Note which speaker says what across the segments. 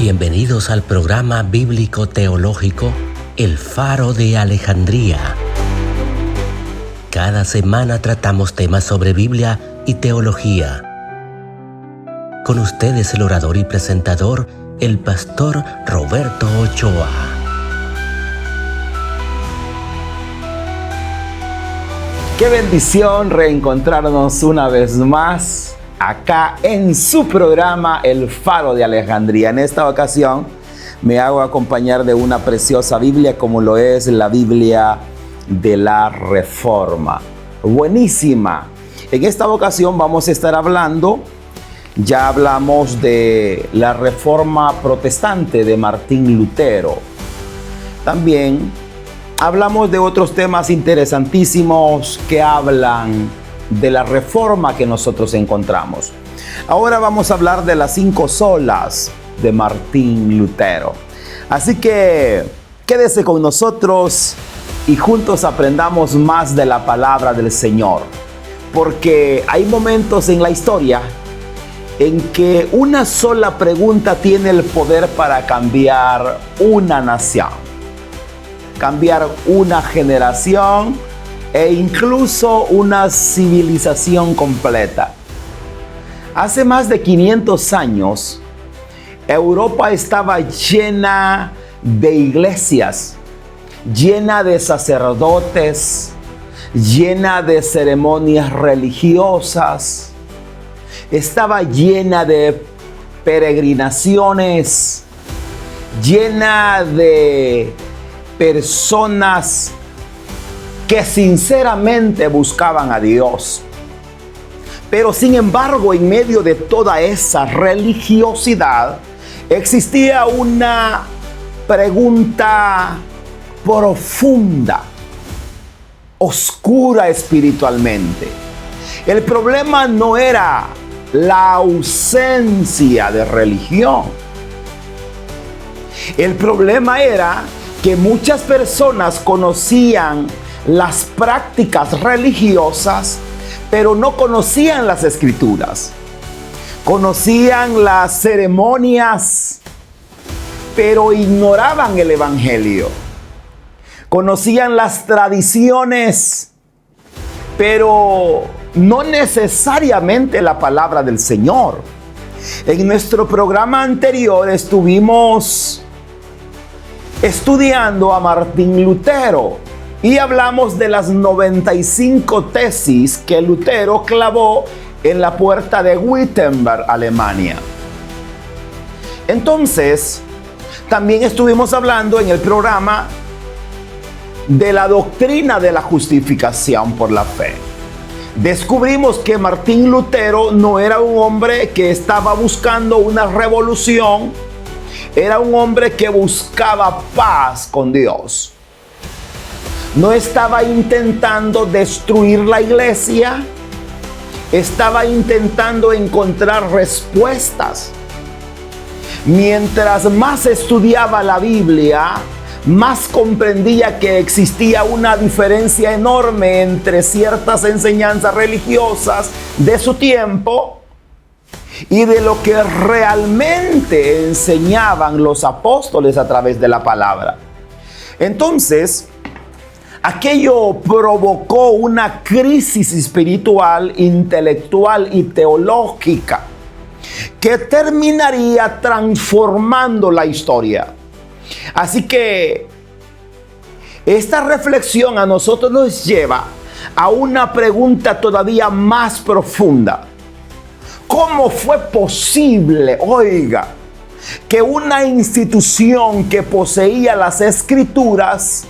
Speaker 1: Bienvenidos al programa bíblico teológico El Faro de Alejandría. Cada semana tratamos temas sobre Biblia y teología. Con ustedes el orador y presentador, el pastor Roberto Ochoa.
Speaker 2: Qué bendición reencontrarnos una vez más acá en su programa El Faro de Alejandría. En esta ocasión me hago acompañar de una preciosa Biblia como lo es la Biblia de la Reforma. Buenísima. En esta ocasión vamos a estar hablando, ya hablamos de la Reforma Protestante de Martín Lutero. También hablamos de otros temas interesantísimos que hablan de la reforma que nosotros encontramos. Ahora vamos a hablar de las 5 solas de Martín Lutero. Así que quédese con nosotros y juntos aprendamos más de la palabra del Señor. Porque hay momentos en la historia en que una sola pregunta tiene el poder para cambiar una nación, cambiar una generación e incluso una civilización completa. Hace más de 500 años, Europa estaba llena de iglesias, llena de sacerdotes, llena de ceremonias religiosas, estaba llena de peregrinaciones, llena de personas que sinceramente buscaban a Dios. Pero sin embargo, en medio de toda esa religiosidad, existía una pregunta profunda, oscura espiritualmente. El problema no era la ausencia de religión. El problema era que muchas personas conocían las prácticas religiosas, pero no conocían las escrituras. Conocían las ceremonias, pero ignoraban el evangelio. Conocían las tradiciones, pero no necesariamente la palabra del Señor. En nuestro programa anterior estuvimos estudiando a Martín Lutero y hablamos de las 95 tesis que Lutero clavó en la puerta de Wittenberg, Alemania. Entonces, también estuvimos hablando en el programa de la doctrina de la justificación por la fe. Descubrimos que Martín Lutero no era un hombre que estaba buscando una revolución, era un hombre que buscaba paz con Dios. No estaba intentando destruir la iglesia, estaba intentando encontrar respuestas. Mientras más estudiaba la Biblia, más comprendía que existía una diferencia enorme entre ciertas enseñanzas religiosas de su tiempo y de lo que realmente enseñaban los apóstoles a través de la palabra. Entonces, aquello provocó una crisis espiritual, intelectual y teológica que terminaría transformando la historia. Así que esta reflexión a nosotros nos lleva a una pregunta todavía más profunda. ¿Cómo fue posible, oiga, que una institución que poseía las escrituras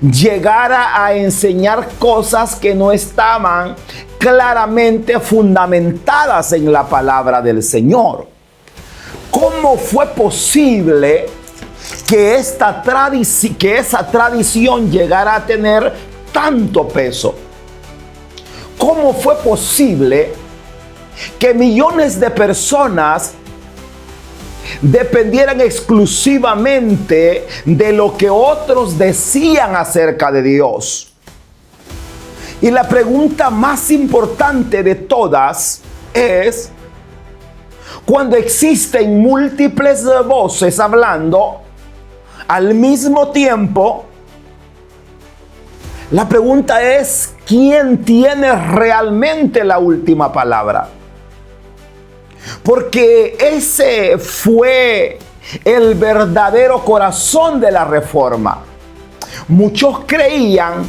Speaker 2: llegara a enseñar cosas que no estaban claramente fundamentadas en la palabra del Señor? ¿Cómo fue posible que esa tradición llegara a tener tanto peso? ¿Cómo fue posible que millones de personas dependieran exclusivamente de lo que otros decían acerca de Dios? Y la pregunta más importante de todas es: Cuando existen múltiples voces hablando al mismo tiempo, la pregunta es, ¿quién tiene realmente la última palabra? Porque ese fue el verdadero corazón de la Reforma. Muchos creían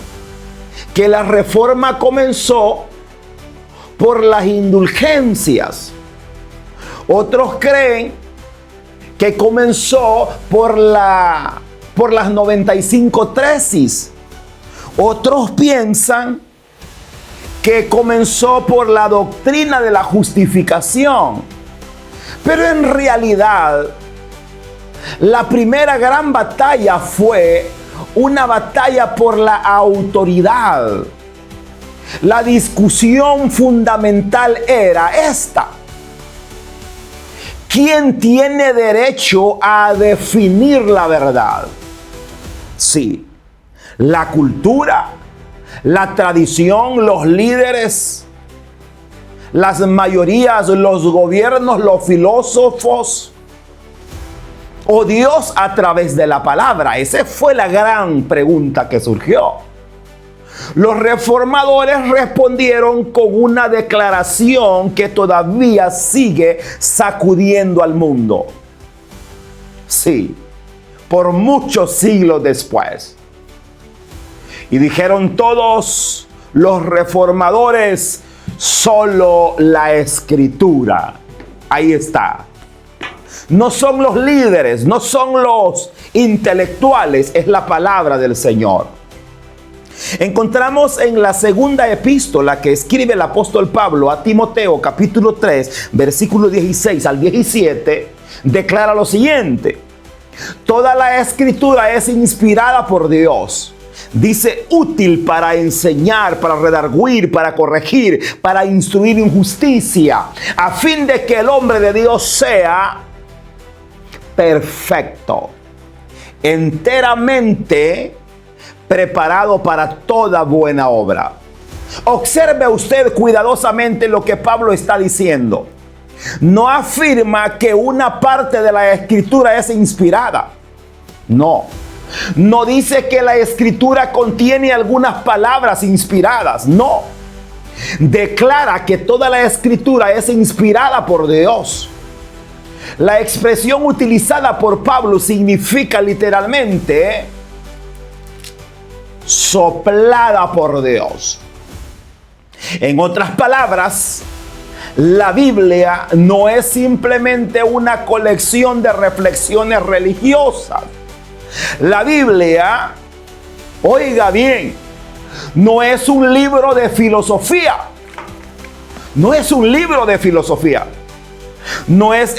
Speaker 2: que la Reforma comenzó por las indulgencias. Otros creen que comenzó por las 95 tesis. Otros piensan que comenzó por la doctrina de la justificación. Pero en realidad, la primera gran batalla fue una batalla por la autoridad. La discusión fundamental era esta: ¿quién tiene derecho a definir la verdad? Sí, la cultura, la tradición, los líderes, las mayorías, los gobiernos, los filósofos, o Dios a través de la palabra. Esa fue la gran pregunta que surgió. Los reformadores respondieron con una declaración que todavía sigue sacudiendo al mundo. Sí, por muchos siglos después. Y dijeron todos los reformadores: solo la Escritura. Ahí está. No son los líderes, no son los intelectuales, es la palabra del Señor. Encontramos en la segunda epístola que escribe el apóstol Pablo a Timoteo, capítulo 3, versículo 16 al 17, declara lo siguiente: toda la Escritura es inspirada por Dios. Dice, útil para enseñar, para redarguir, para corregir, para instruir en justicia, a fin de que el hombre de Dios sea perfecto, enteramente preparado para toda buena obra. Observe usted cuidadosamente lo que Pablo está diciendo. No afirma que una parte de la Escritura es inspirada. No. No dice que la Escritura contiene algunas palabras inspiradas. No. Declara que toda la Escritura es inspirada por Dios. La expresión utilizada por Pablo significa literalmente soplada por Dios. En otras palabras, la Biblia no es simplemente una colección de reflexiones religiosas. La Biblia, oiga bien, no es un libro de filosofía. No es un libro de filosofía. No es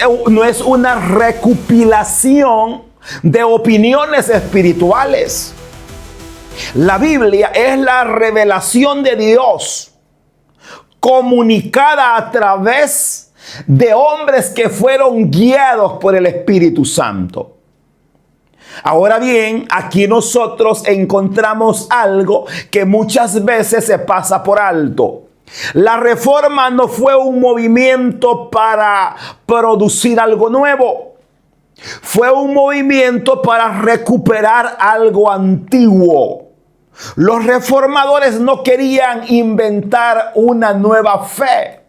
Speaker 2: una recopilación de opiniones espirituales. La Biblia es la revelación de Dios comunicada a través de hombres que fueron guiados por el Espíritu Santo. Ahora bien, aquí nosotros encontramos algo que muchas veces se pasa por alto. La Reforma no fue un movimiento para producir algo nuevo. Fue un movimiento para recuperar algo antiguo. Los reformadores no querían inventar una nueva fe.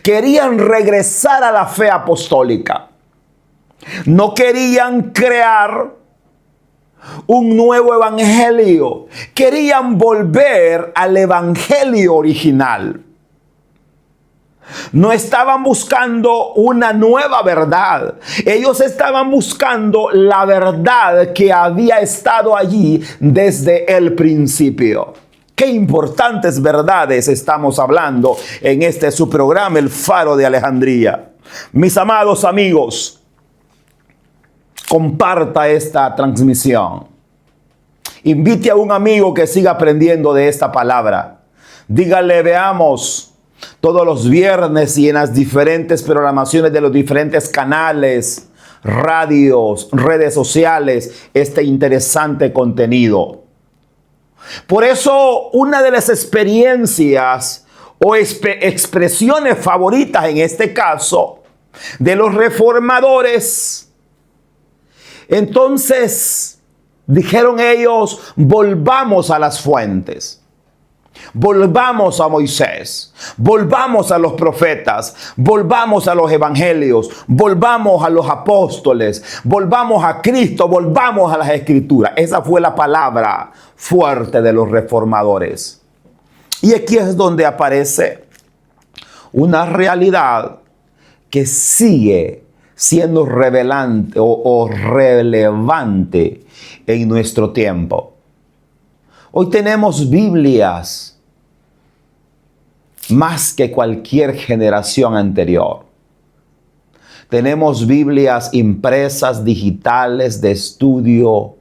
Speaker 2: Querían regresar a la fe apostólica. No querían crear un nuevo evangelio. Querían volver al evangelio original. No estaban buscando una nueva verdad. Ellos estaban buscando la verdad que había estado allí desde el principio. Qué importantes verdades estamos hablando en este su programa, El Faro de Alejandría. Mis amados amigos, comparta esta transmisión. Invite a un amigo que siga aprendiendo de esta palabra. Dígale, veamos todos los viernes y en las diferentes programaciones de los diferentes canales, radios, redes sociales, este interesante contenido. Por eso, una de las experiencias o expresiones favoritas en este caso de los reformadores. Entonces dijeron ellos, volvamos a las fuentes. Volvamos a Moisés, volvamos a los profetas, volvamos a los evangelios, volvamos a los apóstoles, volvamos a Cristo, volvamos a las escrituras. Esa fue la palabra fuerte de los reformadores. Y aquí es donde aparece una realidad que sigue siendo relevante en nuestro tiempo. Hoy tenemos Biblias más que cualquier generación anterior. Tenemos Biblias impresas, digitales, de estudio,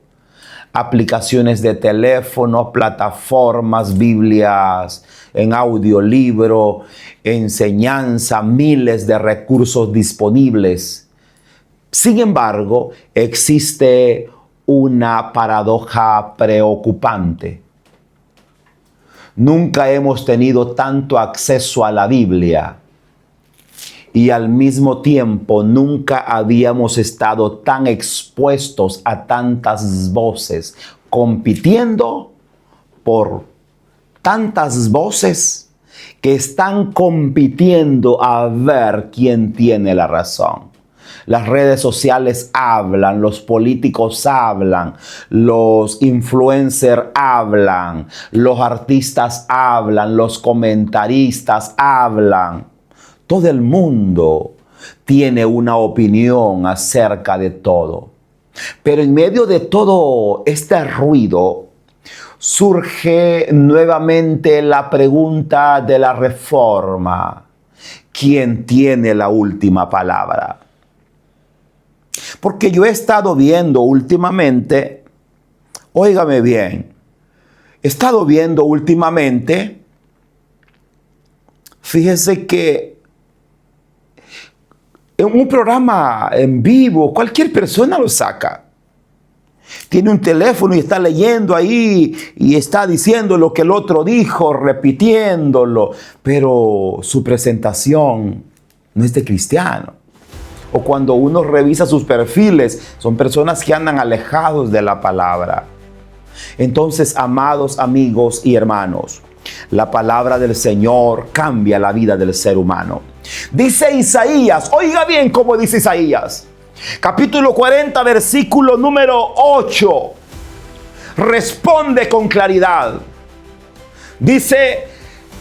Speaker 2: aplicaciones de teléfono, plataformas, Biblias en audiolibro, enseñanza, miles de recursos disponibles. Sin embargo, existe una paradoja preocupante. Nunca hemos tenido tanto acceso a la Biblia y al mismo tiempo nunca habíamos estado tan expuestos a tantas voces, compitiendo por tantas voces que están compitiendo a ver quién tiene la razón. Las redes sociales hablan, los políticos hablan, los influencers hablan, los artistas hablan, los comentaristas hablan. Todo el mundo tiene una opinión acerca de todo. Pero en medio de todo este ruido, surge nuevamente la pregunta de la reforma. ¿Quién tiene la última palabra? Porque yo he estado viendo últimamente, óigame bien, he estado viendo últimamente, fíjese que en un programa en vivo, cualquier persona lo saca. Tiene un teléfono y está leyendo ahí y está diciendo lo que el otro dijo, repitiéndolo, pero su presentación no es de cristiano. O cuando uno revisa sus perfiles, son personas que andan alejados de la palabra. Entonces, amados amigos y hermanos, la palabra del Señor cambia la vida del ser humano. Dice Isaías, oiga bien cómo dice Isaías, capítulo 40, versículo número 8. Responde con claridad. Dice,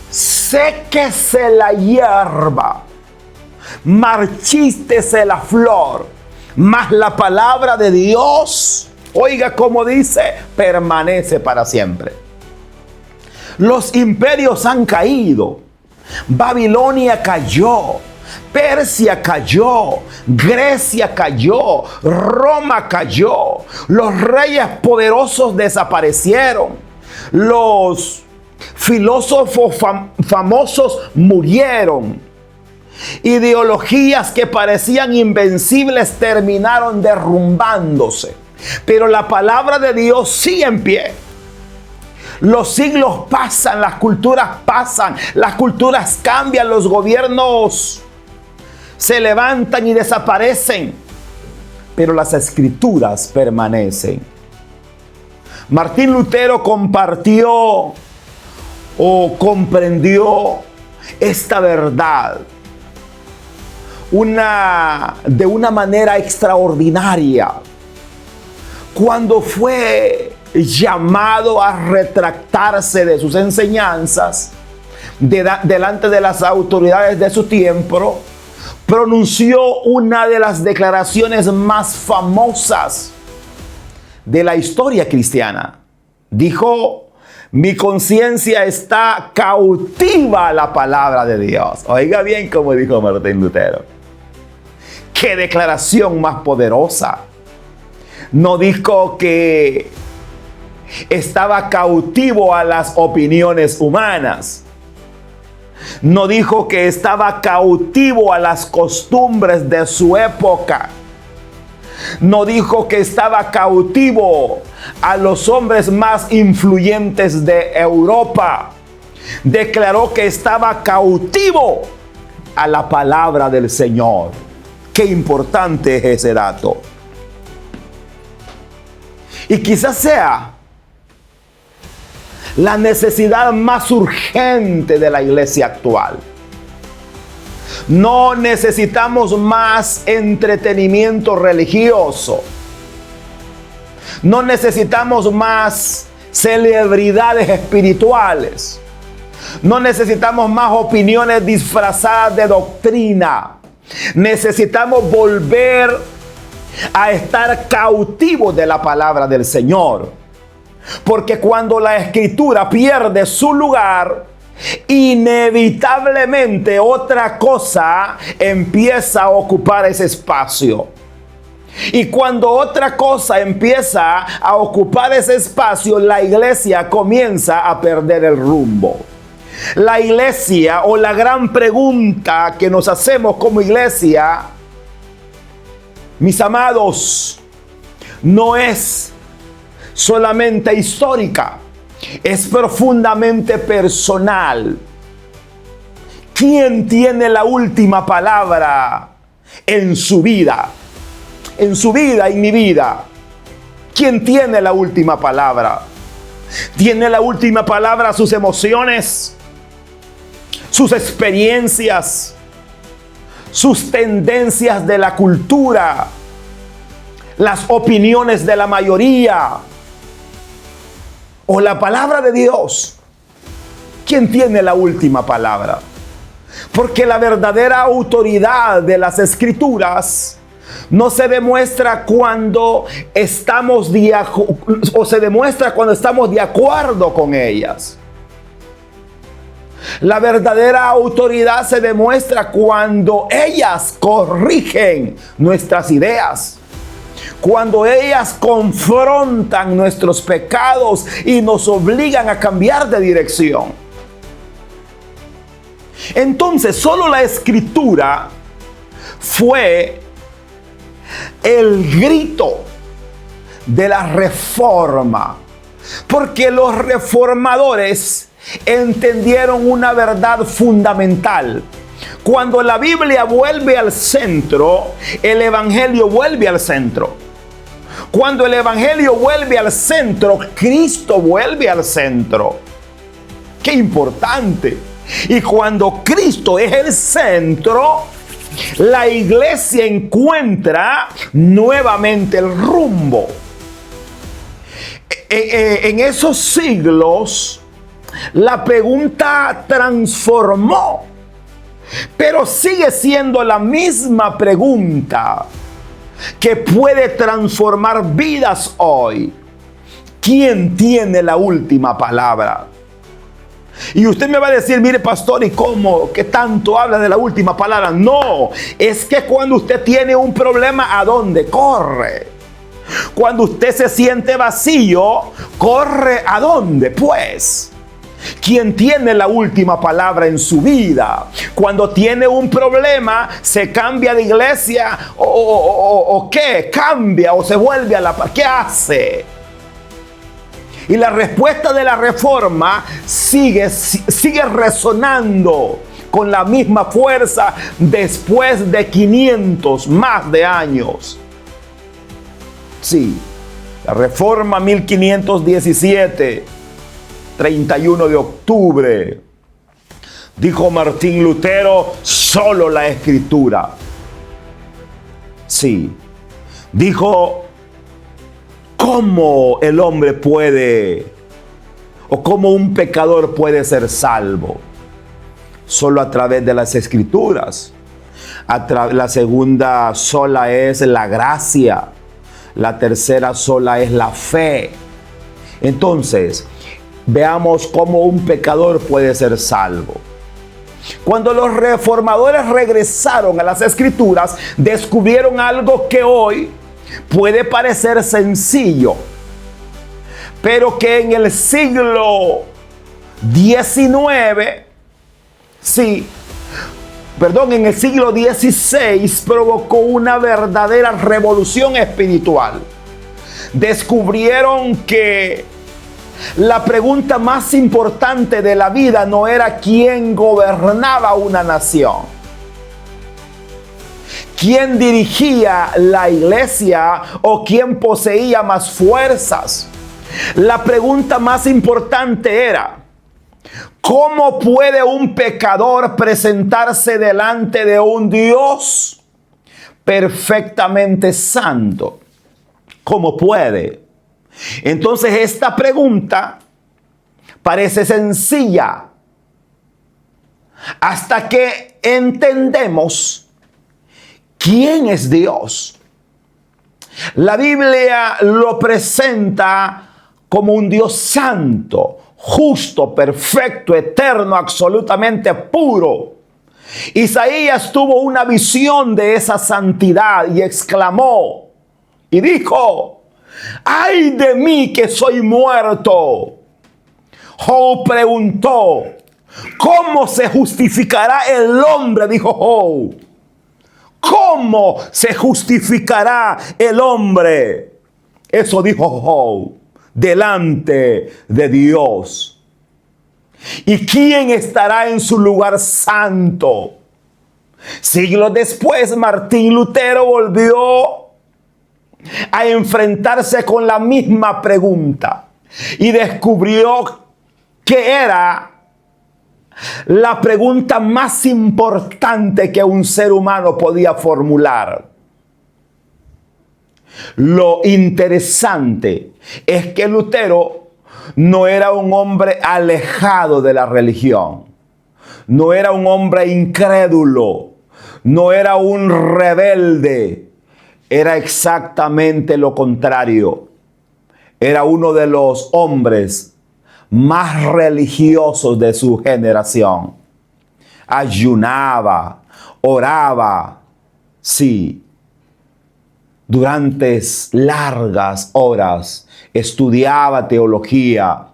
Speaker 2: séquese la hierba, marchístese la flor, mas la palabra de Dios, oiga cómo dice, permanece para siempre. Los imperios han caído, Babilonia cayó, Persia cayó, Grecia cayó, Roma cayó, los reyes poderosos desaparecieron, los filósofos famosos murieron, ideologías que parecían invencibles terminaron derrumbándose, pero la palabra de Dios sigue en pie. Los siglos pasan, las culturas pasan, las culturas cambian, los gobiernos se levantan y desaparecen, pero las escrituras permanecen. Martín Lutero compartió o comprendió esta verdad de una manera extraordinaria cuando fue llamado a retractarse de sus enseñanzas delante de las autoridades de su tiempo. Pronunció una de las declaraciones más famosas de la historia cristiana. Dijo, mi conciencia está cautiva a la palabra de Dios. Oiga bien cómo dijo Martín Lutero. ¡Qué declaración más poderosa! No dijo que estaba cautivo a las opiniones humanas. No dijo que estaba cautivo a las costumbres de su época. No dijo que estaba cautivo a los hombres más influyentes de Europa. Declaró que estaba cautivo a la palabra del Señor. Qué importante es ese dato. Y quizás sea la necesidad más urgente de la iglesia actual. No necesitamos más entretenimiento religioso. No necesitamos más celebridades espirituales. No necesitamos más opiniones disfrazadas de doctrina. Necesitamos volver a estar cautivos de la palabra del Señor. Porque cuando la Escritura pierde su lugar, inevitablemente otra cosa empieza a ocupar ese espacio. Y cuando otra cosa empieza a ocupar ese espacio, la iglesia comienza a perder el rumbo. La iglesia, o la gran pregunta que nos hacemos como iglesia, mis amados, no es solamente histórica, es profundamente personal. ¿Quién tiene la última palabra en su vida? En su vida y mi vida. ¿Quién tiene la última palabra? ¿Tiene la última palabra sus emociones, sus experiencias, sus tendencias de la cultura, las opiniones de la mayoría, o la palabra de Dios? ¿Quién tiene la última palabra? Porque la verdadera autoridad de las Escrituras no se demuestra cuando estamos de acuerdo con ellas. La verdadera autoridad se demuestra cuando ellas corrigen nuestras ideas, cuando ellas confrontan nuestros pecados y nos obligan a cambiar de dirección. Entonces, solo la Escritura fue el grito de la reforma, porque los reformadores entendieron una verdad fundamental. Cuando la Biblia vuelve al centro, el Evangelio vuelve al centro. Cuando el Evangelio vuelve al centro, Cristo vuelve al centro. ¡Qué importante! Y cuando Cristo es el centro, la iglesia encuentra nuevamente el rumbo. En esos siglos, la pregunta transformó, pero sigue siendo la misma pregunta que puede transformar vidas hoy. ¿Quién tiene la última palabra? Y usted me va a decir, mire pastor, ¿y cómo? ¿Qué tanto habla de la última palabra? No, es que cuando usted tiene un problema, ¿a dónde corre? Cuando usted se siente vacío, ¿corre a dónde? Pues, ¿quién tiene la última palabra en su vida? Cuando tiene un problema, ¿se cambia de iglesia o qué? ¿Cambia o se vuelve a la paz? ¿Qué hace? Y la respuesta de la reforma sigue resonando con la misma fuerza después de 500 más de años. Sí, la reforma 1517, 31 de octubre, dijo Martín Lutero, solo la Escritura. Sí, dijo, ¿cómo el hombre puede, o cómo un pecador puede ser salvo? Solo a través de las Escrituras. La segunda sola es la gracia. La tercera sola es la fe. Entonces, veamos cómo un pecador puede ser salvo. Cuando los reformadores regresaron a las Escrituras, descubrieron algo que hoy puede parecer sencillo, pero que en el siglo XIX, en el siglo XVI provocó una verdadera revolución espiritual. Descubrieron que la pregunta más importante de la vida no era quién gobernaba una nación. quién dirigía la iglesia o quién poseía más fuerzas. La pregunta más importante era: ¿cómo puede un pecador presentarse delante de un Dios perfectamente santo? ¿Cómo puede? Entonces esta pregunta parece sencilla hasta que entendemos quién es Dios. La Biblia lo presenta como un Dios santo, justo, perfecto, eterno, absolutamente puro. Isaías tuvo una visión de esa santidad y exclamó y dijo: ¡ay de mí que soy muerto! Job preguntó: ¿cómo se justificará el hombre? Dijo Job. ¿Cómo se justificará el hombre? Eso dijo Job delante de Dios. ¿Y quién estará en su lugar santo? Siglos después, Martín Lutero volvió a enfrentarse con la misma pregunta y descubrió que era la pregunta más importante que un ser humano podía formular. Lo interesante es que Lutero no era un hombre alejado de la religión, no era un hombre incrédulo, no era un rebelde, era exactamente lo contrario. Era uno de los hombres más religiosos de su generación. Ayunaba, oraba, sí, durante largas horas, estudiaba teología,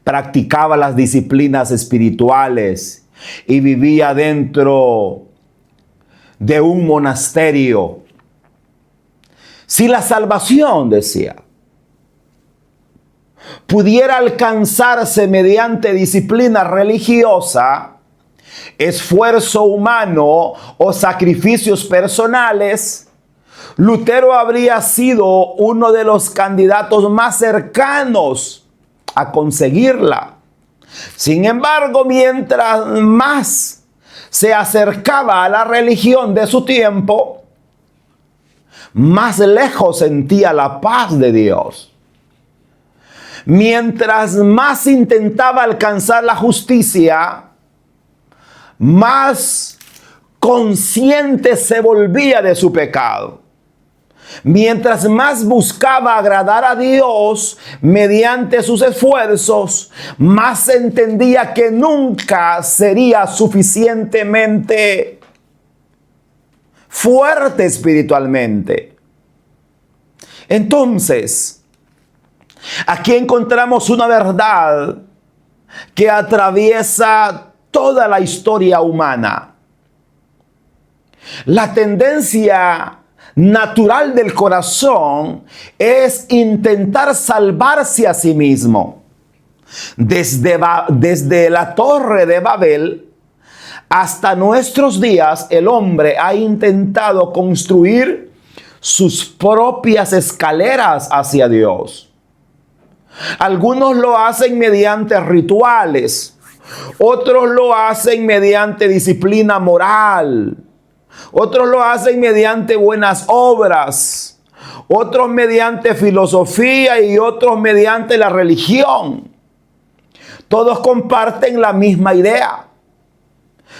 Speaker 2: practicaba las disciplinas espirituales y vivía dentro de un monasterio. Si la salvación, decía, pudiera alcanzarse mediante disciplina religiosa, esfuerzo humano o sacrificios personales, Lutero habría sido uno de los candidatos más cercanos a conseguirla. Sin embargo, mientras más se acercaba a la religión de su tiempo, más lejos sentía la paz de Dios. Mientras más intentaba alcanzar la justicia, más consciente se volvía de su pecado. Mientras más buscaba agradar a Dios mediante sus esfuerzos, más entendía que nunca sería suficientemente fuerte espiritualmente. Entonces, aquí encontramos una verdad que atraviesa toda la historia humana. La tendencia natural del corazón es intentar salvarse a sí mismo. Desde la Torre de Babel hasta nuestros días, el hombre ha intentado construir sus propias escaleras hacia Dios. Algunos lo hacen mediante rituales, otros lo hacen mediante disciplina moral, otros lo hacen mediante buenas obras, otros mediante filosofía y otros mediante la religión. Todos comparten la misma idea.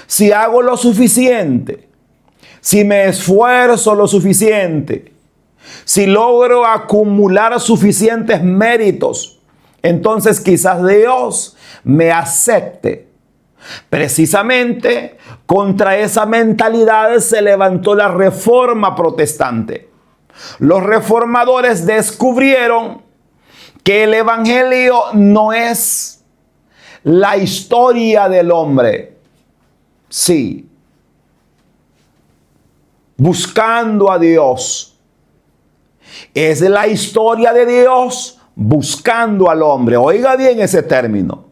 Speaker 2: Si hago lo suficiente, si me esfuerzo lo suficiente, si logro acumular suficientes méritos, entonces quizás Dios me acepte. Precisamente contra esa mentalidad se levantó la Reforma Protestante. Los reformadores descubrieron que el Evangelio no es la historia del hombre. Sí, buscando a Dios. Es la historia de Dios buscando al hombre. Oiga bien ese término.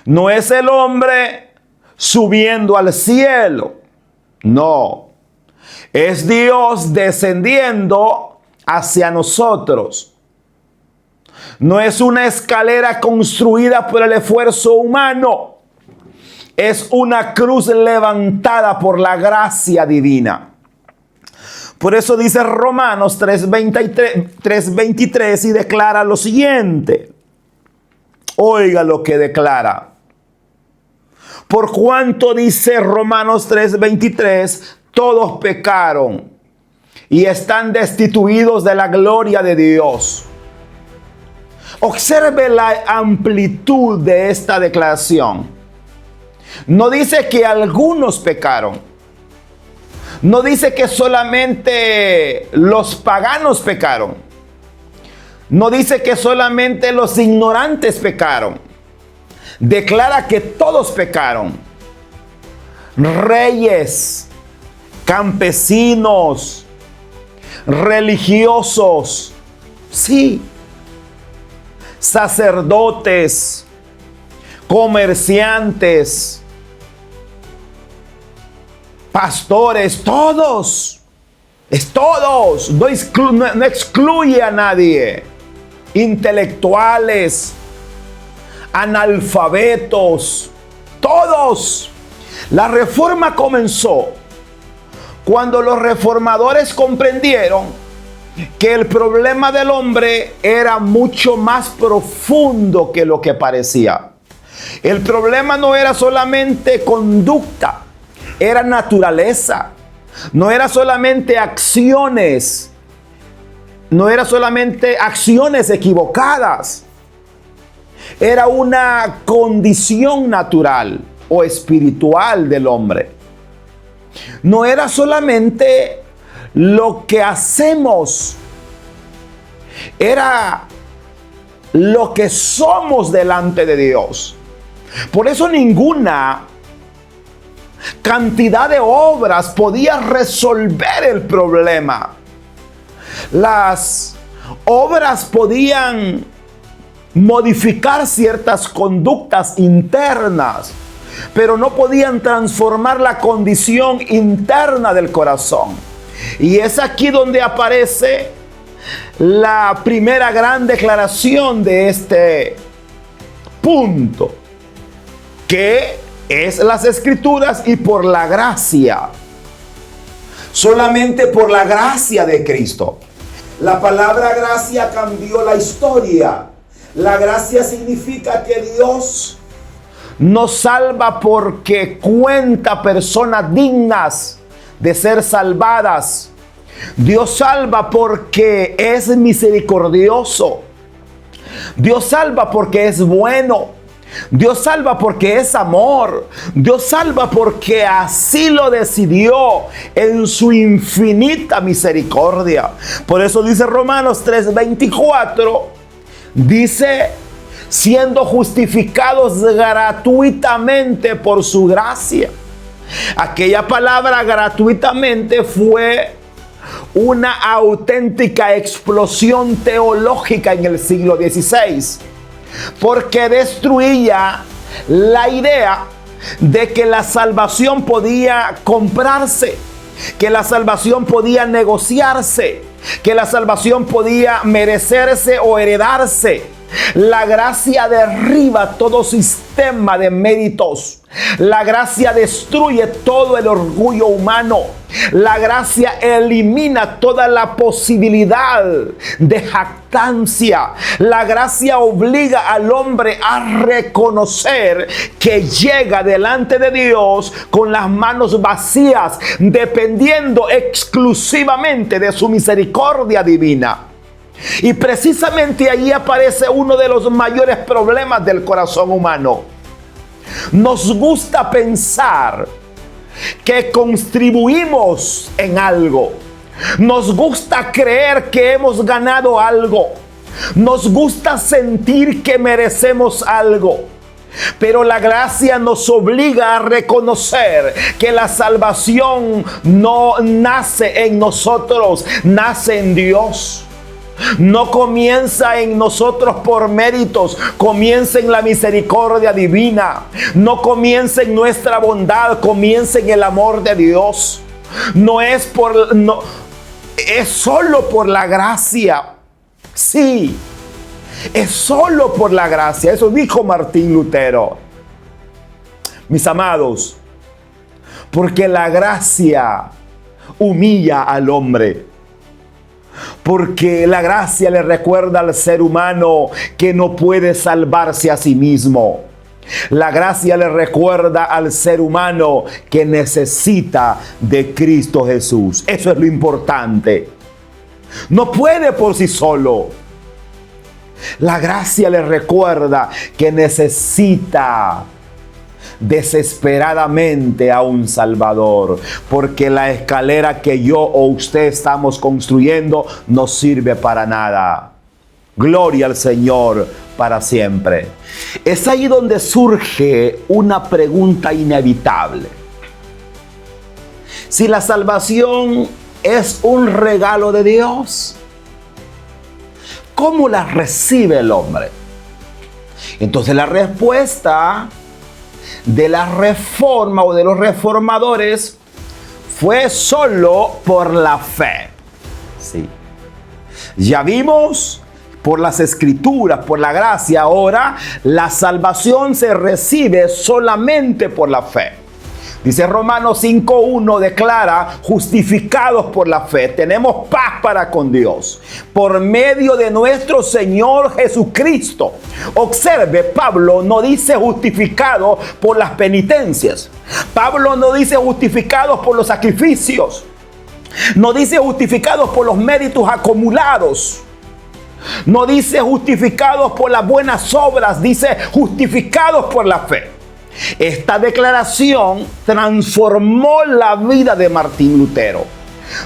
Speaker 2: No es el hombre subiendo al cielo. No. Es Dios descendiendo hacia nosotros. No es una escalera construida por el esfuerzo humano. Es una cruz levantada por la gracia divina. Por eso dice Romanos 3:23 y declara lo siguiente. Oiga lo que declara. Por cuanto dice Romanos 3:23, todos pecaron y están destituidos de la gloria de Dios. Observe la amplitud de esta declaración. No dice que algunos pecaron. No dice que solamente los paganos pecaron. No dice que solamente los ignorantes pecaron. Declara que todos pecaron. Reyes, campesinos, religiosos, sí, sacerdotes, comerciantes, pastores, todos, no excluye a nadie, intelectuales, analfabetos, todos. La reforma comenzó cuando los reformadores comprendieron que el problema del hombre era mucho más profundo que lo que parecía. El problema no era solamente conducta, era naturaleza. No era solamente acciones, no era solamente acciones equivocadas. Era una condición natural o espiritual del hombre. No era solamente lo que hacemos, era lo que somos delante de Dios. Por eso ninguna cantidad de obras podía resolver el problema. Las obras podían modificar ciertas conductas internas, pero no podían transformar la condición interna del corazón. Y es aquí donde aparece la primera gran declaración de este punto, que es las Escrituras y por la gracia. Solamente por la gracia de Cristo. La palabra gracia cambió la historia. La gracia significa que Dios nos salva porque cuenta personas dignas de ser salvadas. Dios salva porque es misericordioso. Dios salva porque es bueno. Dios salva porque es amor. Dios salva porque así lo decidió en su infinita misericordia. Por eso dice Romanos 3:24, dice, siendo justificados gratuitamente por su gracia. Aquella palabra gratuitamente fue una auténtica explosión teológica en el siglo XVI, porque destruía la idea de que la salvación podía comprarse, que la salvación podía negociarse, que la salvación podía merecerse o heredarse. La gracia derriba todo sistema de méritos. La gracia destruye todo el orgullo humano. La gracia elimina toda la posibilidad de jactancia. La gracia obliga al hombre a reconocer que llega delante de Dios con las manos vacías, dependiendo exclusivamente de su misericordia divina. Y precisamente allí aparece uno de los mayores problemas del corazón humano. Nos gusta pensar que contribuimos en algo. Nos gusta creer que hemos ganado algo. Nos gusta sentir que merecemos algo. Pero la gracia nos obliga a reconocer que la salvación no nace en nosotros, nace en Dios. No comienza en nosotros por méritos, comienza en la misericordia divina. No comienza en nuestra bondad, comienza en el amor de Dios. No es es solo por la gracia. Sí, es solo por la gracia. Eso dijo Martín Lutero. Mis amados, porque la gracia humilla al hombre. Porque la gracia le recuerda al ser humano que no puede salvarse a sí mismo. La gracia le recuerda al ser humano que necesita de Cristo Jesús. Eso es lo importante. No puede por sí solo. La gracia le recuerda que necesita desesperadamente a un Salvador, porque la escalera que yo o usted estamos construyendo no sirve para nada. Gloria al Señor para siempre. Es ahí donde surge una pregunta inevitable. Si la salvación es un regalo de Dios, ¿cómo la recibe el hombre? Entonces la respuesta de la reforma o de los reformadores fue solo por la fe. Sí. Ya vimos por las escrituras, por la gracia. Ahora la salvación se recibe solamente por la fe. Dice Romanos 5:1, declara: justificados por la fe, tenemos paz para con Dios por medio de nuestro Señor Jesucristo. Observe, Pablo no dice justificados por las penitencias. Pablo no dice justificados por los sacrificios. No dice justificados por los méritos acumulados. No dice justificados por las buenas obras. Dice justificados por la fe. Esta declaración transformó la vida de Martín Lutero.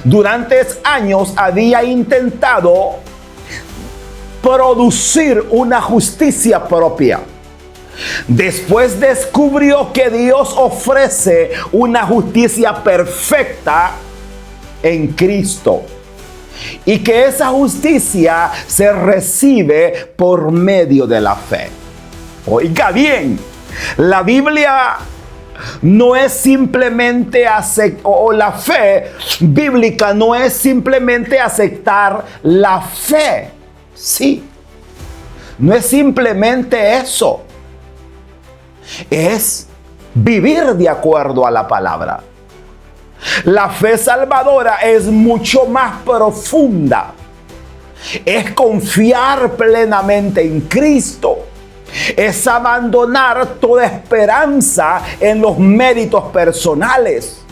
Speaker 2: Durante años había intentado producir una justicia propia. Después descubrió que Dios ofrece una justicia perfecta en Cristo y que esa justicia se recibe por medio de la fe. Oiga bien, la Biblia no es simplemente la fe bíblica no es simplemente aceptar la fe. Sí, no es simplemente eso. Es vivir de acuerdo a la palabra. La fe salvadora es mucho más profunda. Es confiar plenamente en Cristo. Es abandonar toda esperanza en los méritos personales.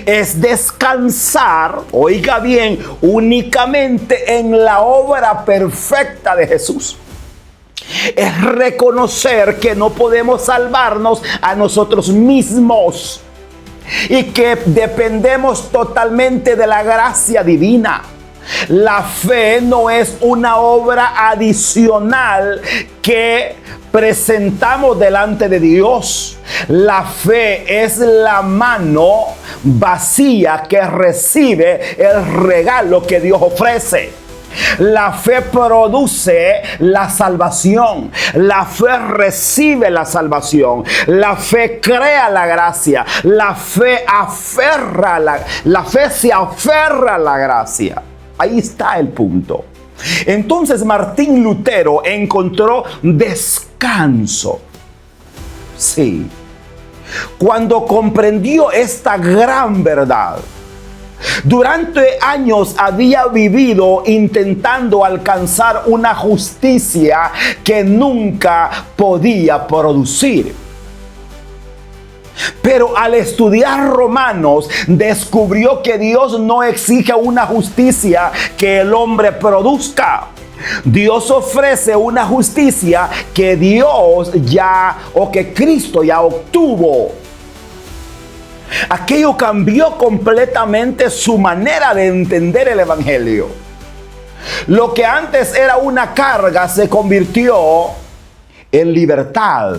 Speaker 2: Es descansar, oiga bien, únicamente en la obra perfecta de Jesús. Es reconocer que no podemos salvarnos a nosotros mismos y que dependemos totalmente de la gracia divina. La fe no es una obra adicional que presentamos delante de Dios. La fe es la mano vacía que recibe el regalo que Dios ofrece. La fe produce la salvación. La fe recibe la salvación. La fe crea la gracia. La fe la fe se aferra a la gracia. Ahí está el punto. Entonces Martín Lutero encontró descanso. Sí. Cuando comprendió esta gran verdad. Durante años había vivido intentando alcanzar una justicia que nunca podía producir. Pero al estudiar Romanos, descubrió que Dios no exige una justicia que el hombre produzca. Dios ofrece una justicia que que Cristo ya obtuvo. Aquello cambió completamente su manera de entender el Evangelio. Lo que antes era una carga se convirtió en libertad.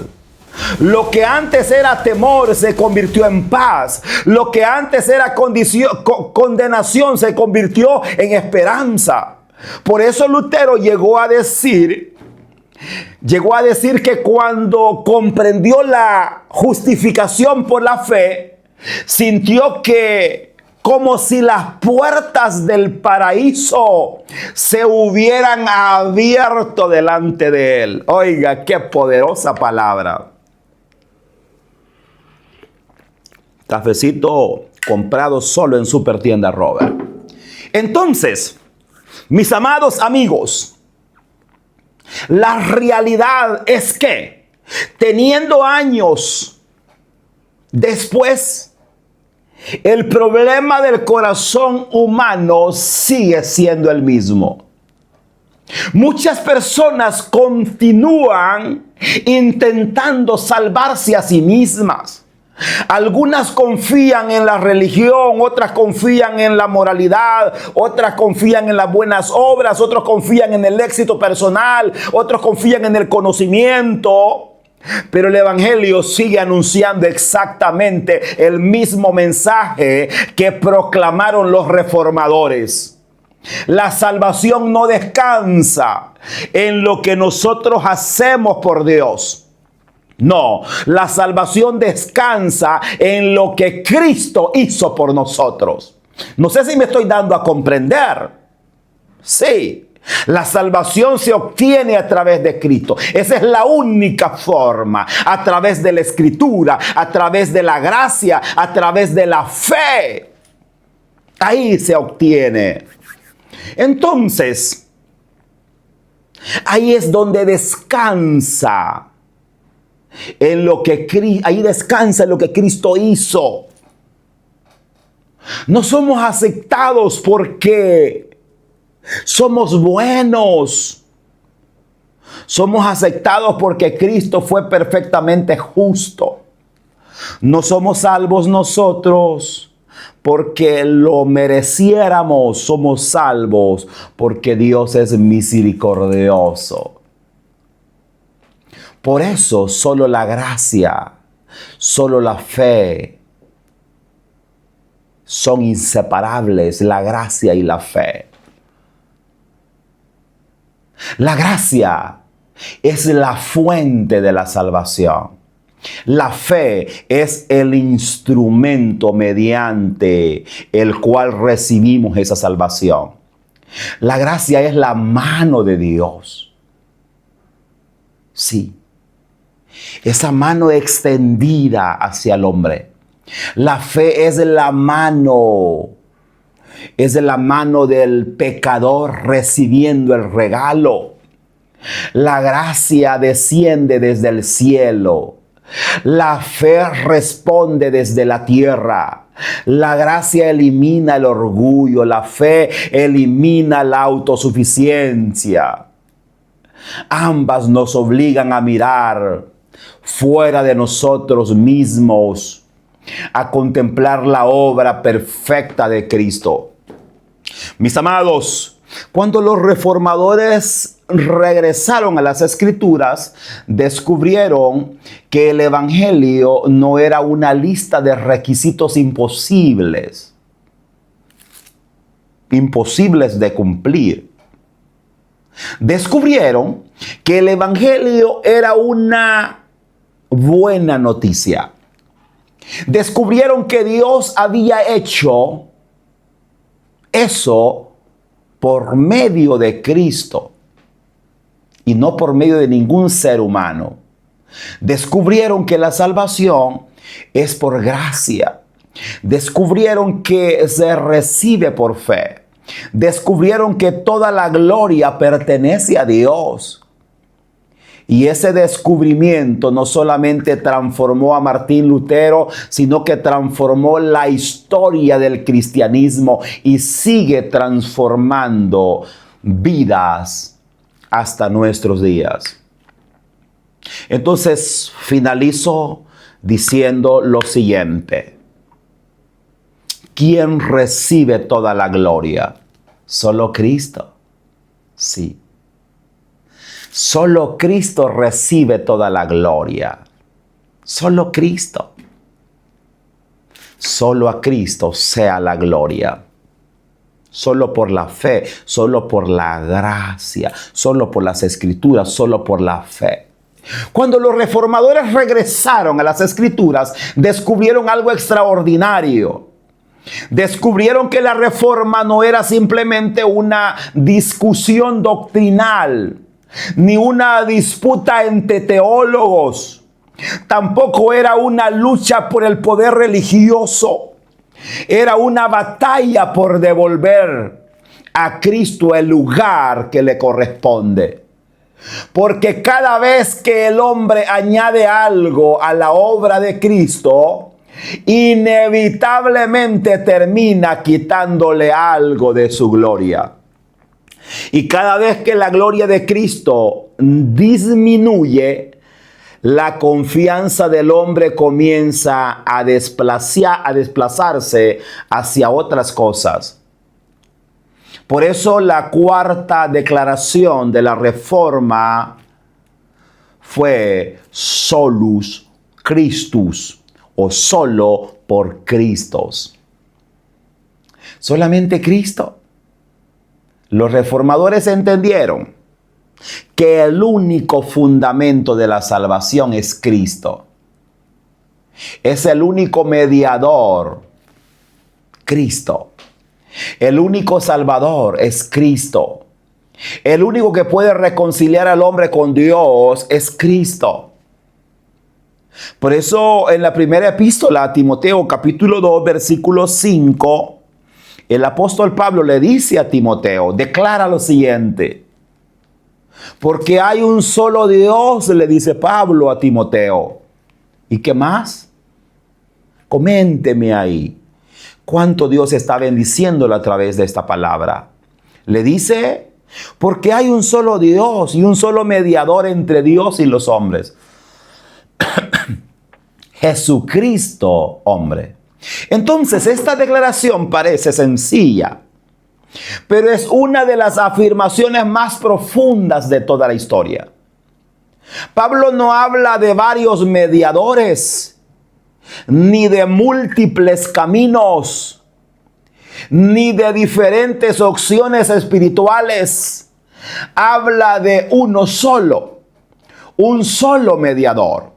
Speaker 2: Lo que antes era temor se convirtió en paz. Lo que antes era condenación se convirtió en esperanza. Por eso Lutero llegó a decir que cuando comprendió la justificación por la fe, sintió que como si las puertas del paraíso se hubieran abierto delante de él. Oiga, qué poderosa palabra. Cafecito comprado solo en Supertienda Robert. Entonces, mis amados amigos, la realidad es que teniendo años después, el problema del corazón humano sigue siendo el mismo. Muchas personas continúan intentando salvarse a sí mismas. Algunas confían en la religión, otras confían en la moralidad, otras confían en las buenas obras, otros confían en el éxito personal, otros confían en el conocimiento. Pero el Evangelio sigue anunciando exactamente el mismo mensaje que proclamaron los reformadores. La salvación no descansa en lo que nosotros hacemos por Dios. No, la salvación descansa en lo que Cristo hizo por nosotros. No sé si me estoy dando a comprender. Sí. La salvación se obtiene a través de Cristo. Esa es la única forma, a través de la Escritura, a través de la gracia, a través de la fe. Ahí se obtiene. Entonces, ahí es donde descansa ahí descansa en lo que Cristo hizo. No somos aceptados porque somos buenos. Somos aceptados porque Cristo fue perfectamente justo. No somos salvos nosotros porque lo mereciéramos. Somos salvos porque Dios es misericordioso. Por eso solo la gracia, solo la fe son inseparables, la gracia y la fe. La gracia es la fuente de la salvación. La fe es el instrumento mediante el cual recibimos esa salvación. La gracia es la mano de Dios. Sí. Esa mano extendida hacia el hombre. La fe es la mano del pecador recibiendo el regalo. La gracia desciende desde el cielo. La fe responde desde la tierra. La gracia elimina el orgullo. La fe elimina la autosuficiencia. Ambas nos obligan a mirar fuera de nosotros mismos, a contemplar la obra perfecta de Cristo. Mis amados, cuando los reformadores regresaron a las Escrituras, descubrieron que el Evangelio no era una lista de requisitos imposibles de cumplir. Descubrieron que el Evangelio era una buena noticia. Descubrieron que Dios había hecho eso por medio de Cristo y no por medio de ningún ser humano. Descubrieron que la salvación es por gracia. Descubrieron que se recibe por fe. Descubrieron que toda la gloria pertenece a Dios. Y ese descubrimiento no solamente transformó a Martín Lutero, sino que transformó la historia del cristianismo y sigue transformando vidas hasta nuestros días. Entonces, finalizo diciendo lo siguiente. ¿Quién recibe toda la gloria? Solo Cristo. Sí. Solo Cristo recibe toda la gloria. Solo Cristo. Solo a Cristo sea la gloria. Solo por la fe, solo por la gracia, solo por las Escrituras, solo por la fe. Cuando los reformadores regresaron a las Escrituras, descubrieron algo extraordinario. Descubrieron que la reforma no era simplemente una discusión doctrinal, ni una disputa entre teólogos. Tampoco era una lucha por el poder religioso. Era una batalla por devolver a Cristo el lugar que le corresponde. Porque cada vez que el hombre añade algo a la obra de Cristo, inevitablemente termina quitándole algo de su gloria. Y cada vez que la gloria de Cristo disminuye, la confianza del hombre comienza a desplazarse hacia otras cosas. Por eso la cuarta declaración de la reforma fue solus Christus, o solo por Cristo. Solamente Cristo. Los reformadores entendieron que el único fundamento de la salvación es Cristo. Es el único mediador, Cristo. El único salvador es Cristo. El único que puede reconciliar al hombre con Dios es Cristo. Por eso en la primera epístola a Timoteo, capítulo 2, versículo 5, el apóstol Pablo le dice a Timoteo, declara lo siguiente: porque hay un solo Dios, le dice Pablo a Timoteo. ¿Y qué más? Coménteme ahí. ¿Cuánto Dios está bendiciéndolo a través de esta palabra? Le dice, porque hay un solo Dios y un solo mediador entre Dios y los hombres. Jesucristo, hombre. Entonces, esta declaración parece sencilla, pero es una de las afirmaciones más profundas de toda la historia. Pablo no habla de varios mediadores, ni de múltiples caminos, ni de diferentes opciones espirituales. Habla de uno solo, un solo mediador,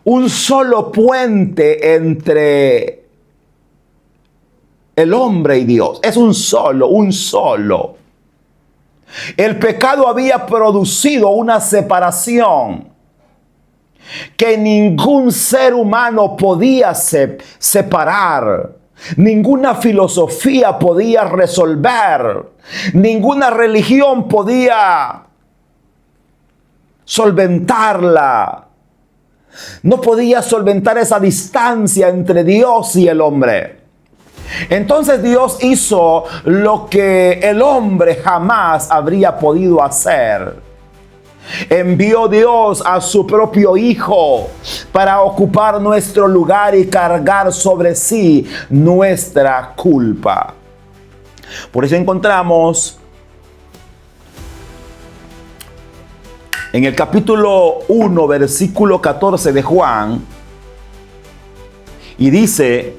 Speaker 2: un solo puente entre el hombre y Dios. Es un solo, un solo. El pecado había producido una separación que ningún ser humano podía separar. Ninguna filosofía podía resolver. Ninguna religión podía solventarla. No podía solventar esa distancia entre Dios y el hombre. Entonces Dios hizo lo que el hombre jamás habría podido hacer. Envió Dios a su propio Hijo para ocupar nuestro lugar y cargar sobre sí nuestra culpa. Por eso encontramos en el capítulo 1, versículo 14 de Juan, y dice: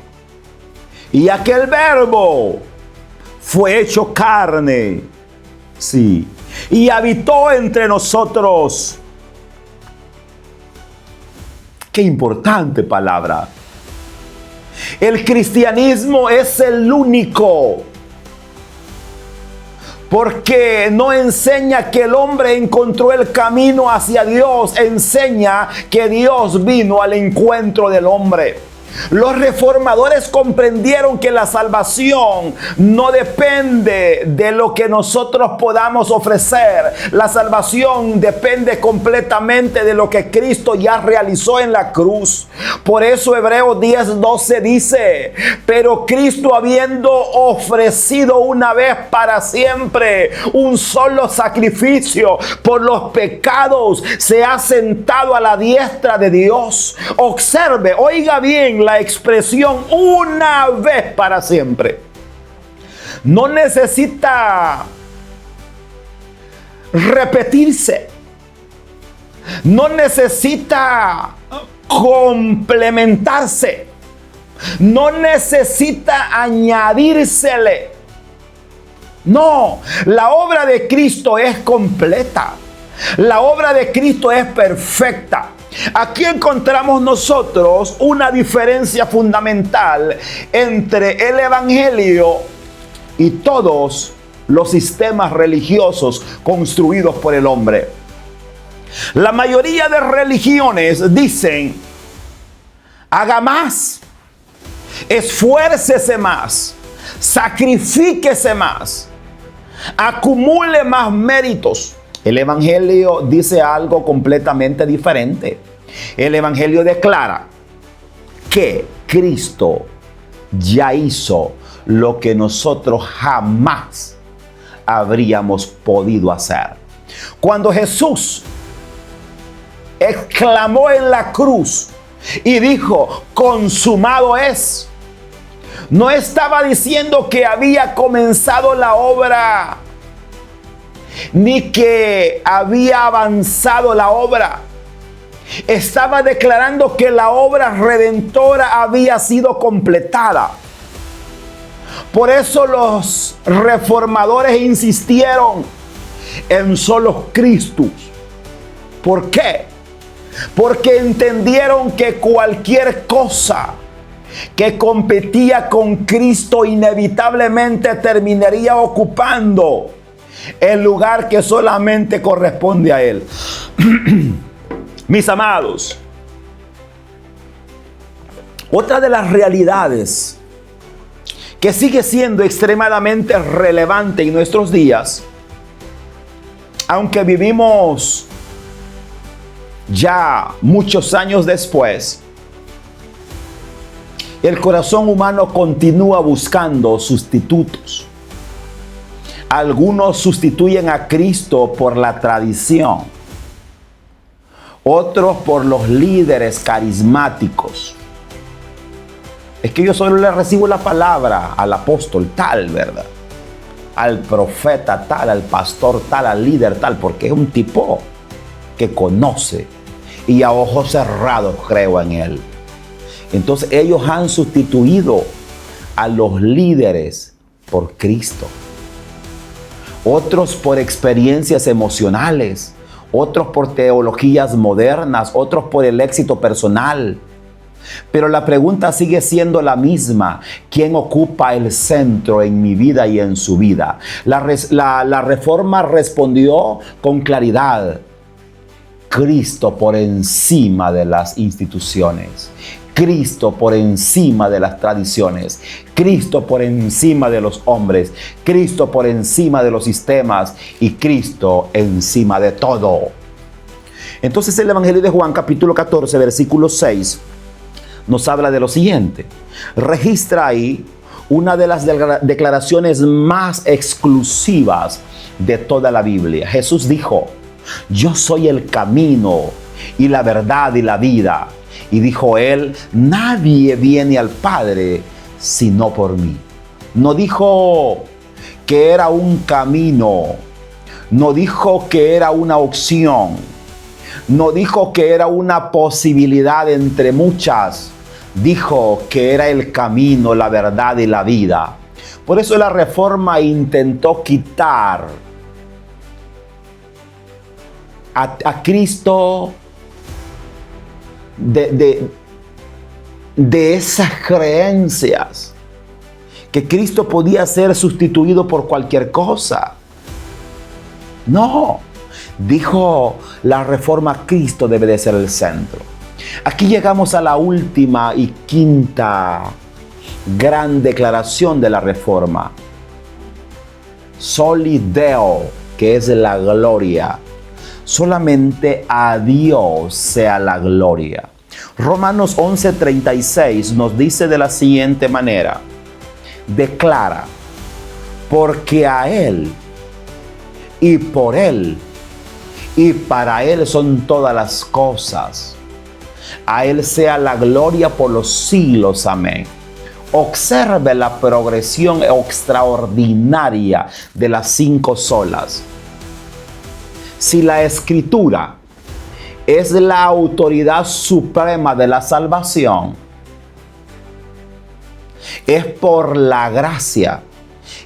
Speaker 2: y aquel verbo fue hecho carne, sí, y habitó entre nosotros. Qué importante palabra. El cristianismo es el único, porque no enseña que el hombre encontró el camino hacia Dios, enseña que Dios vino al encuentro del hombre. Los reformadores comprendieron que la salvación no depende de lo que nosotros podamos ofrecer. La salvación depende completamente de lo que Cristo ya realizó en la cruz. Por eso Hebreos 10:12 dice: pero Cristo, habiendo ofrecido una vez para siempre un solo sacrificio por los pecados, se ha sentado a la diestra de Dios. Observe, oiga bien la expresión una vez para siempre. No necesita repetirse. No necesita complementarse. No necesita añadírsele. No, la obra de Cristo es completa. La obra de Cristo es perfecta. Aquí encontramos nosotros una diferencia fundamental entre el Evangelio y todos los sistemas religiosos construidos por el hombre. La mayoría de religiones dicen: haga más, esfuércese más, sacrifíquese más, acumule más méritos. El Evangelio dice algo completamente diferente. El Evangelio declara que Cristo ya hizo lo que nosotros jamás habríamos podido hacer. Cuando Jesús exclamó en la cruz y dijo: consumado es, no estaba diciendo que había comenzado la obra, ni que había avanzado la obra. Estaba declarando que la obra redentora había sido completada. Por eso los reformadores insistieron en solo Cristo. ¿Por qué? Porque entendieron que cualquier cosa que competía con Cristo inevitablemente terminaría ocupando el lugar que solamente corresponde a Él. Mis amados, otra de las realidades que sigue siendo extremadamente relevante en nuestros días, aunque vivimos ya muchos años después, el corazón humano continúa buscando sustitutos. Algunos sustituyen a Cristo por la tradición, otros por los líderes carismáticos. Es que yo solo le recibo la palabra al apóstol tal, ¿verdad? Al profeta tal, al pastor tal, al líder tal, porque es un tipo que conoce y a ojos cerrados creo en él. Entonces ellos han sustituido a los líderes por Cristo. Otros por experiencias emocionales, otros por teologías modernas, otros por el éxito personal. Pero la pregunta sigue siendo la misma: ¿quién ocupa el centro en mi vida y en su vida? La Reforma respondió con claridad: Cristo por encima de las instituciones, Cristo por encima de las tradiciones, Cristo por encima de los hombres, Cristo por encima de los sistemas y Cristo encima de todo. Entonces el Evangelio de Juan capítulo 14 versículo 6 nos habla de lo siguiente. Registra ahí una de las declaraciones más exclusivas de toda la Biblia. Jesús dijo: yo soy el camino y la verdad y la vida. Y dijo él: nadie viene al Padre sino por mí. No dijo que era un camino, no dijo que era una opción, no dijo que era una posibilidad entre muchas. Dijo que era el camino, la verdad y la vida. Por eso la Reforma intentó quitar a Cristo de esas creencias, que Cristo podía ser sustituido por cualquier cosa. No, dijo la Reforma: Cristo debe de ser el centro. Aquí llegamos a la última y quinta gran declaración de la Reforma. Soli Deo, que es la gloria. Solamente a Dios sea la gloria. Romanos 11:36 nos dice de la siguiente manera: declara, porque a Él y por Él y para Él son todas las cosas. A Él sea la gloria por los siglos. Amén. Observe la progresión extraordinaria de las 5 solas. Si la Escritura es la autoridad suprema de la salvación, es por la gracia.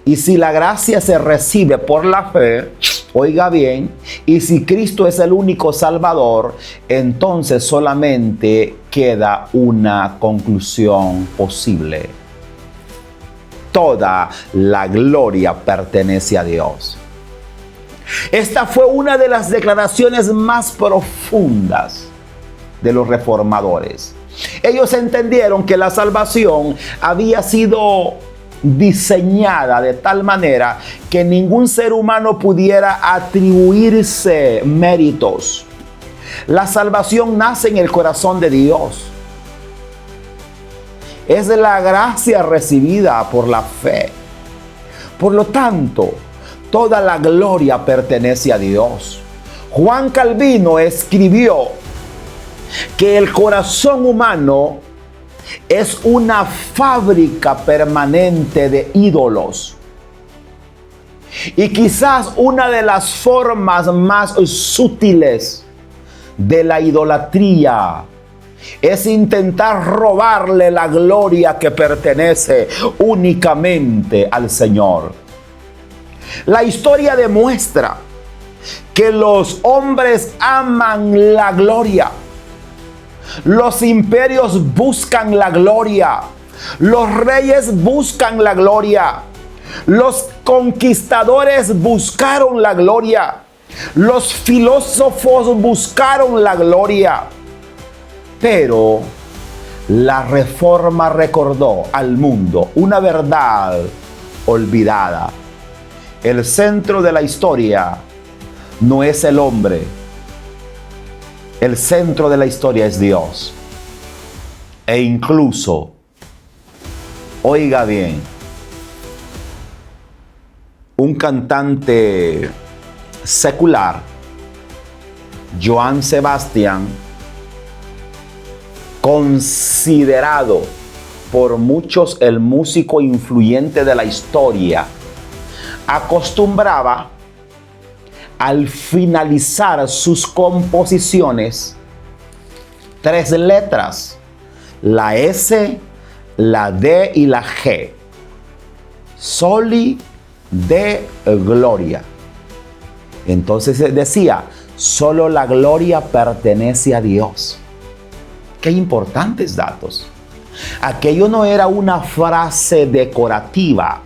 Speaker 2: Y si la gracia se recibe por la fe, Oiga bien, y si Cristo es el único Salvador, entonces solamente queda una conclusión posible. Toda la gloria pertenece a Dios. Esta fue una de las declaraciones más profundas de los reformadores. Ellos entendieron que la salvación había sido diseñada de tal manera que ningún ser humano pudiera atribuirse méritos. La salvación nace en el corazón de Dios. Es la gracia recibida por la fe. Por lo tanto, toda la gloria pertenece a Dios. Juan Calvino escribió que el corazón humano es una fábrica permanente de ídolos. Y quizás una de las formas más sutiles de la idolatría es intentar robarle la gloria que pertenece únicamente al Señor. La historia demuestra que los hombres aman la gloria. Los imperios buscan la gloria. Los reyes buscan la gloria. Los conquistadores buscaron la gloria. Los filósofos buscaron la gloria. Pero la Reforma recordó al mundo una verdad olvidada. El centro de la historia no es el hombre. El centro de la historia es Dios. E incluso, oiga bien, un cantante secular, Johann Sebastian, considerado por muchos el músico influyente de la historia, acostumbraba al finalizar sus composiciones 3 letras, la S, la D y la G. Soli de gloria. Entonces decía, solo la gloria pertenece a Dios. Qué importantes datos. Aquello no era una frase decorativa,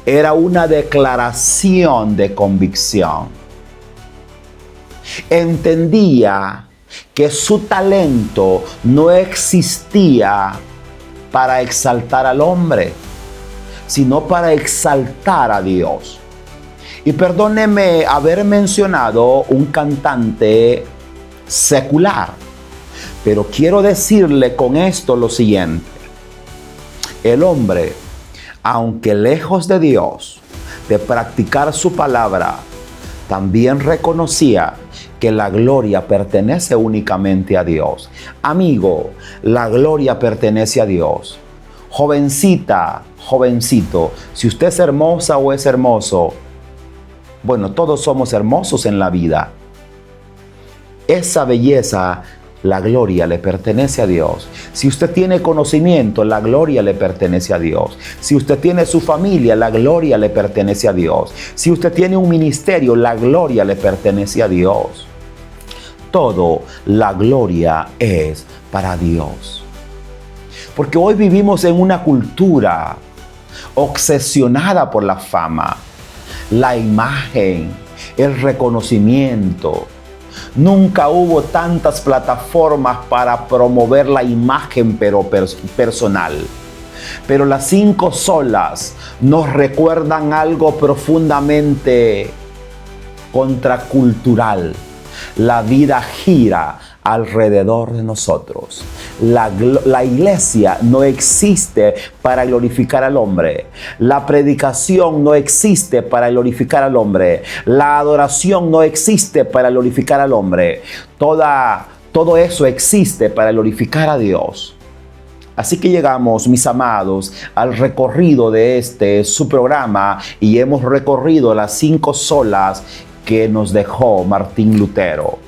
Speaker 2: era una declaración de convicción. Entendía que su talento no existía para exaltar al hombre, sino para exaltar a Dios. Y perdóneme haber mencionado un cantante secular, pero quiero decirle con esto lo siguiente. El hombre, aunque lejos de Dios, de practicar su palabra, también reconocía que la gloria pertenece únicamente a Dios. Amigo, la gloria pertenece a Dios. Jovencita, jovencito, si usted es hermosa o es hermoso, bueno, todos somos hermosos en la vida. Esa belleza, la gloria le pertenece a Dios. Si usted tiene conocimiento, la gloria le pertenece a Dios. Si usted tiene su familia, la gloria le pertenece a Dios. Si usted tiene un ministerio, la gloria le pertenece a Dios. Todo, la gloria es para Dios. Porque hoy vivimos en una cultura obsesionada por la fama, la imagen, el reconocimiento. Nunca hubo tantas plataformas para promover la imagen personal. Pero las 5 solas nos recuerdan algo profundamente contracultural. La vida gira alrededor de nosotros. La iglesia no existe para glorificar al hombre. La predicación no existe para glorificar al hombre. La adoración no existe para glorificar al hombre. Todo eso existe para glorificar a Dios. Así que llegamos, mis amados, al recorrido de su programa y hemos recorrido las 5 solas que nos dejó Martín Lutero.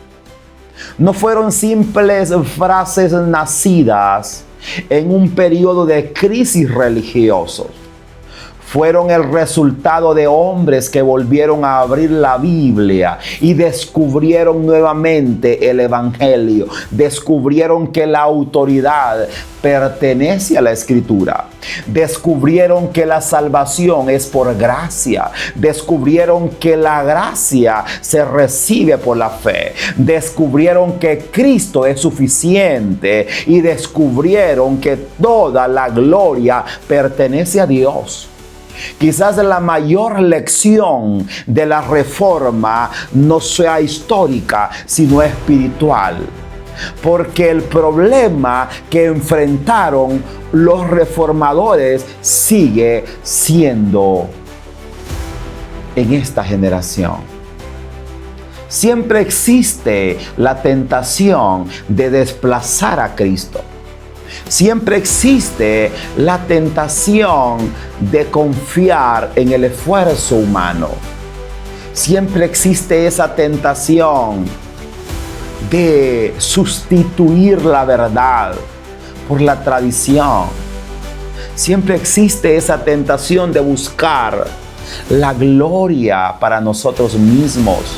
Speaker 2: No fueron simples frases nacidas en un periodo de crisis religiosos. fueron el resultado de hombres que volvieron a abrir la Biblia y descubrieron nuevamente el Evangelio. Descubrieron que la autoridad pertenece a la Escritura. Descubrieron que la salvación es por gracia. Descubrieron que la gracia se recibe por la fe. Descubrieron que Cristo es suficiente y descubrieron que toda la gloria pertenece a Dios. Quizás la mayor lección de la Reforma no sea histórica, sino espiritual. Porque el problema que enfrentaron los reformadores sigue siendo en esta generación. Siempre existe la tentación de desplazar a Cristo. Siempre existe la tentación de confiar en el esfuerzo humano. Siempre existe esa tentación de sustituir la verdad por la tradición. Siempre existe esa tentación de buscar la gloria para nosotros mismos.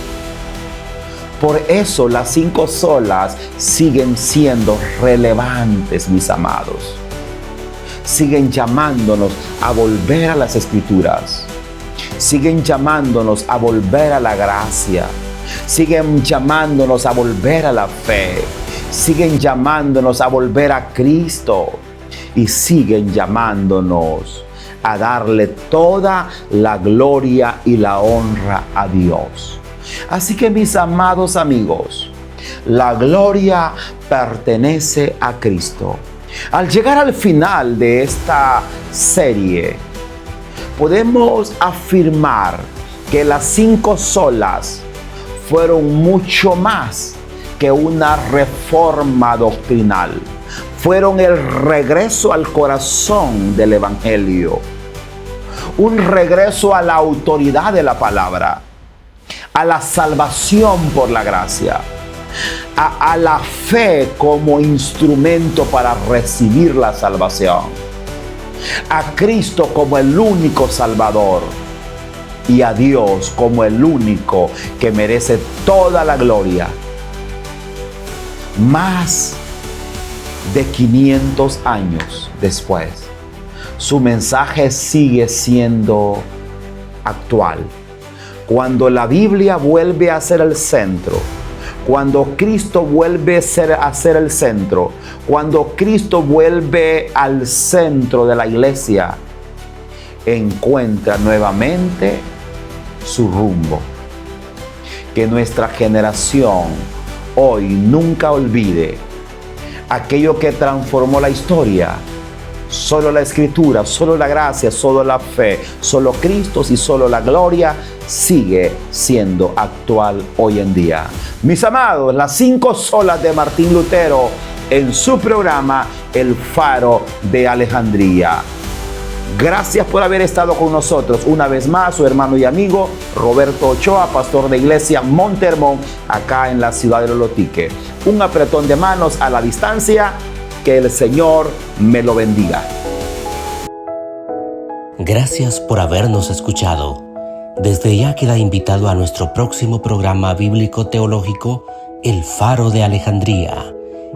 Speaker 2: Por eso las 5 solas siguen siendo relevantes, mis amados. Siguen llamándonos a volver a las Escrituras. Siguen llamándonos a volver a la gracia. Siguen llamándonos a volver a la fe. Siguen llamándonos a volver a Cristo. Y siguen llamándonos a darle toda la gloria y la honra a Dios. Así que, mis amados amigos, la gloria pertenece a Cristo. Al llegar al final de esta serie, podemos afirmar que las 5 solas fueron mucho más que una reforma doctrinal. Fueron el regreso al corazón del Evangelio. Un regreso a la autoridad de la palabra. A la salvación por la gracia, a la fe como instrumento para recibir la salvación, a Cristo como el único Salvador y a Dios como el único que merece toda la gloria. Más de 500 años después, su mensaje sigue siendo actual. Cuando la Biblia vuelve a ser el centro, cuando Cristo vuelve a ser el centro, cuando Cristo vuelve al centro de la iglesia, encuentra nuevamente su rumbo. Que nuestra generación hoy nunca olvide aquello que transformó la historia. Solo la Escritura, solo la gracia, solo la fe, solo Cristo y solo la gloria sigue siendo actual hoy en día. Mis amados, las 5 solas de Martín Lutero en su programa El Faro de Alejandría. Gracias por haber estado con nosotros. Una vez más, su hermano y amigo Roberto Ochoa, pastor de Iglesia Monte Hermón, acá en la ciudad de Lolotique. Un apretón de manos a la distancia. Que el Señor me lo bendiga.
Speaker 1: Gracias por habernos escuchado. Desde ya queda invitado a nuestro próximo programa bíblico teológico, El Faro de Alejandría.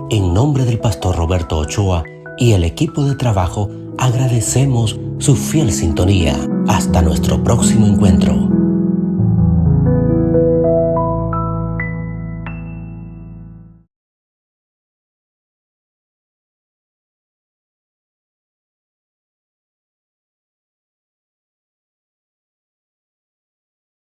Speaker 1: En nombre del pastor Roberto Ochoa y el equipo de trabajo, agradecemos su fiel sintonía. Hasta nuestro próximo encuentro.